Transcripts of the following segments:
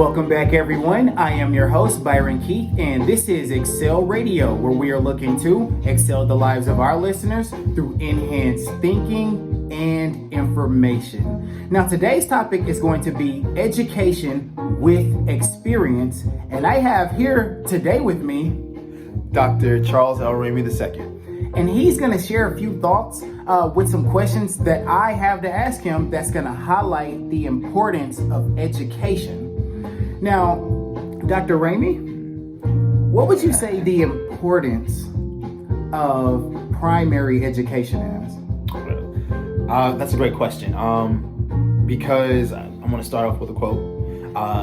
Welcome back, everyone. I am your host, Byron Keith, and this is Excel Radio, where we are looking to excel the lives of our listeners through enhanced thinking and information. Now, today's topic is going to be education with experience, and I have here today with me Dr. Charles L. Ramey II. And he's going to share a few thoughts with some questions that I have to ask him that's going to highlight the importance of education. Now, Dr. Ramey, what would you say the importance of primary education is? That's a great question because I'm going to start off with a quote,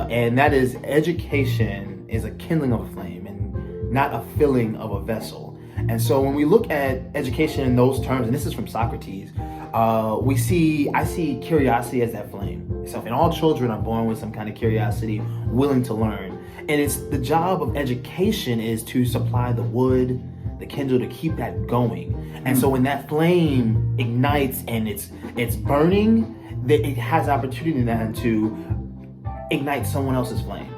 and that is, education is a kindling of a flame and not a filling of a vessel. And so when we look at education in those terms, and this is from Socrates, I see curiosity as that flame. So, and all children are born with some kind of curiosity, willing to learn. And it's the job of education is to supply the wood, the kindle, to keep that going. And so when that flame ignites and it's burning, that it has opportunity then to ignite someone else's flame.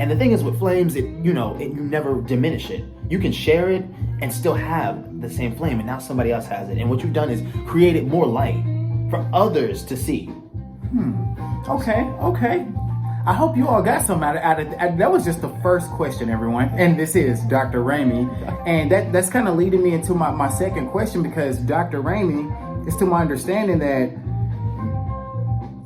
And the thing is with flames, you never diminish it. You can share it and still have the same flame, and now somebody else has it. And what you've done is created more light for others to see. Okay. I hope you all got some out of that. Was just the first question, everyone. And this is Dr. Ramey. And that's kind of leading me into my second question, because Dr. Ramey, it's to my understanding that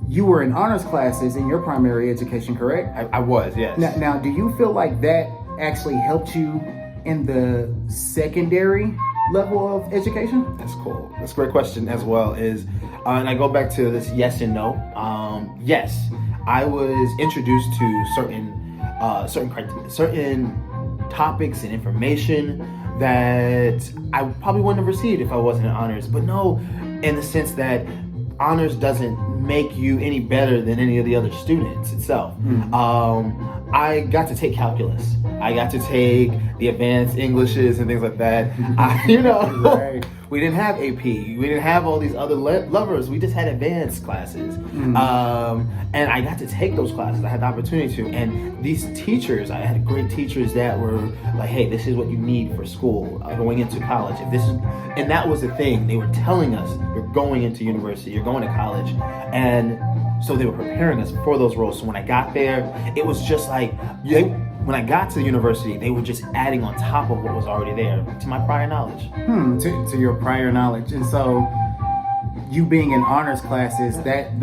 you were in honors classes in your primary education, correct? I was, yes. Now, do you feel like that actually helped you in the secondary level of education? That's cool. That's a great question as well. And I go back to this yes and no. Yes, I was introduced to certain topics and information that I probably wouldn't have received if I wasn't in honors. But no, in the sense that honors doesn't make you any better than any of the other students itself. I got to take calculus. I got to take the advanced Englishes and things like that. Right. We didn't have AP. We didn't have all these other levers. We just had advanced classes. And I got to take those classes. I had the opportunity to. And these teachers, I had great teachers that were like, hey, this is what you need for school, going into college. And that was the thing. They were telling us, you're going into university, you're going to college. And so they were preparing us for those roles. So when I got there, it was just like, when I got to the university, they were just adding on top of what was already there to my prior knowledge. To your prior knowledge. And so you being in honors classes, that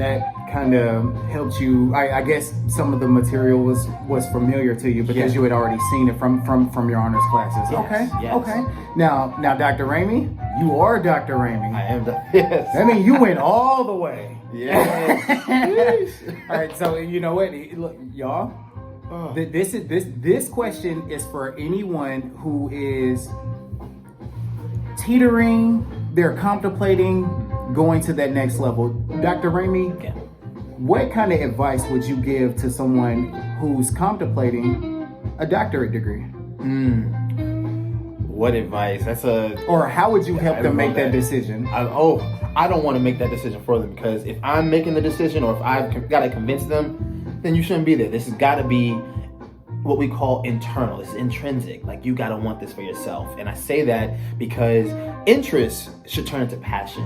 kind of helped you. I guess some of the material was familiar to you because you had already seen it from your honors classes. Yes. Okay. Now, Dr. Ramey, you are Dr. Ramey. I am. Yes. I mean, you went all the way. Yes. All right. So you know what? Look, y'all. This question is for anyone who is teetering, they're contemplating going to that next level. Dr. Ramey, what kind of advice would you give to someone who's contemplating a doctorate degree? What advice? Or how would you help them make that decision? I don't want to make that decision for them, because if I'm making the decision or if I've got to convince them, then you shouldn't be there. This has got to be what we call internal. It's intrinsic. Like, you got to want this for yourself. And I say that because interest should turn into passion,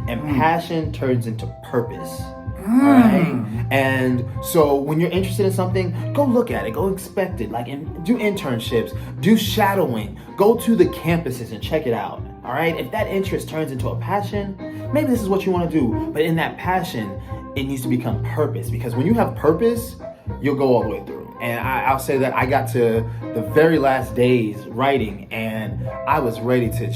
and passion turns into purpose. Right? And so when you're interested in something, go look at it, go inspect it, do internships, do shadowing, go to the campuses and check it out. All right? If that interest turns into a passion, maybe this is what you want to do. But in that passion, it needs to become purpose, because when you have purpose, you'll go all the way through. And I'll say that I got to the very last days writing, and I was ready to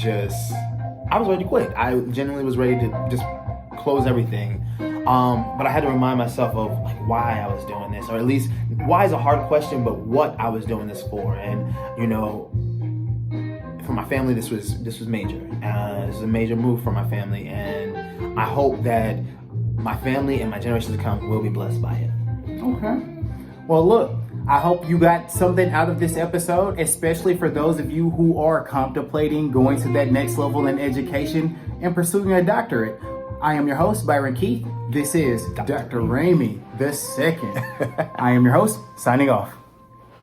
quit. I genuinely was ready to just close everything. But I had to remind myself of why I was doing this, or at least why is a hard question, but what I was doing this for. And for my family, this was major. This is a major move for my family, and I hope that my family and my generations to come will be blessed by it. Okay. Well, look, I hope you got something out of this episode, especially for those of you who are contemplating going to that next level in education and pursuing a doctorate. I am your host, Byron Keith. This is Dr. Ramey II. I am your host, signing off.